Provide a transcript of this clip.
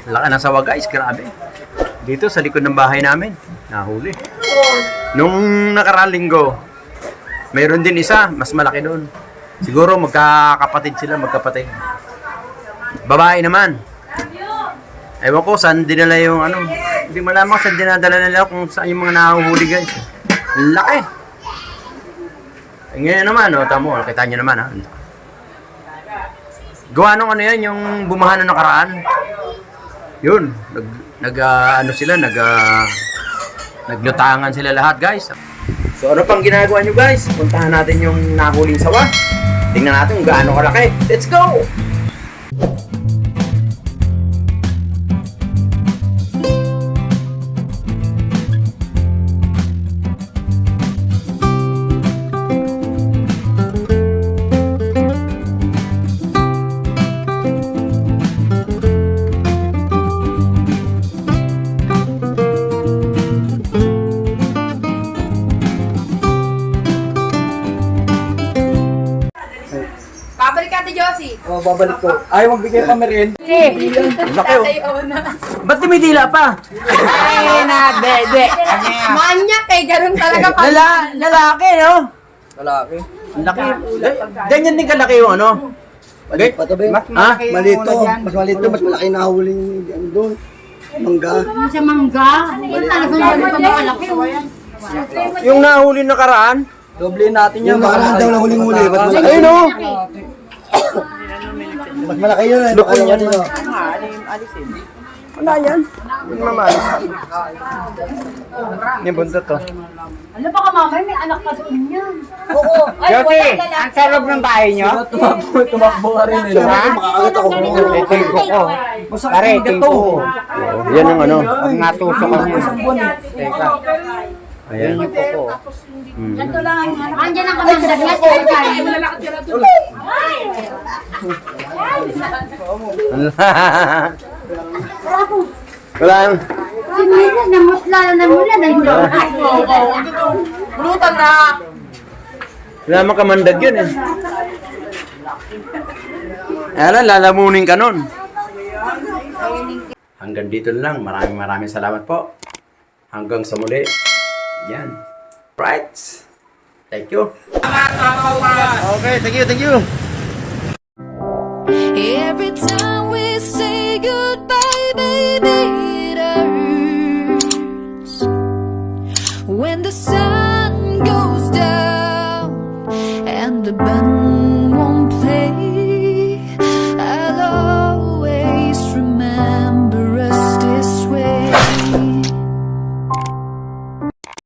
Laki ng sawa guys, grabe. Dito sa likod ng bahay namin, nahuli. Nung nakaraang linggo, mayroon din isa, mas malaki doon. Siguro magkakapatid sila, magkapatid. Babae naman. Ewan ko saan dinala yung ano. Hindi malamang saan dinadala nila kung saan yung mga nahuhuli guys. Laki. Ngayon naman, tamo, kita nyo naman ha. Gawa nung ano yan, yung bumahan na nakaraan. Yun, naglutangan sila lahat guys. So ano pang ginagawa nyo guys? Puntahan natin yung nahuling sawa. Tingnan natin kung gaano kalaki. Let's go! Babalik ka, Ate Josie. Oh, babalik ko. Ayaw magbigay pa merienda. Laki oh. Ba't dumidila pa? Ay, na, de. Manyak eh, ganun talaga pa. Lalaki no? Lalaki. Laki. Ganyan din kalaki yung ano? Maliit pa to, be. Ha? Maliit to. Mas maliit to. Mas malaki na huling doon. Mangga. Sa mangga. Yan talagang ganun pa malaki. Yung nahuli nakaraan? Doble natin yan. Yung nakaraan daw na huling-huli. Mas malaki. Ayun no? Mas malaki yun. Lukon yan. Wala yan. Yung mamali. Yung buntot to. Ano ba ka mamay, may anak pa doon yan. Oo. Ay, Josie, ang sarap ng bahay nyo. Tumakbo ka rin. Makakagat ako. Ito yung buko. Pare, ito yung buko. Yan ang ano. Pag natusok ako. Teka. Ayan. Yan yung buko. Ganito lang ang anak. Andiyan ang kamandag niya. Wala yan. Sinila, namutla na mula na hindi. Bulutan na. Wala mang kamandag yun eh. Ayan, lalamunin ka nun. Hanggang dito na lang. Maraming salamat po. Hanggang sa muli. Yan. Right. Thank you. Okay, thank you. Every time we say goodbye, baby, it hurts. When the sun goes down and the band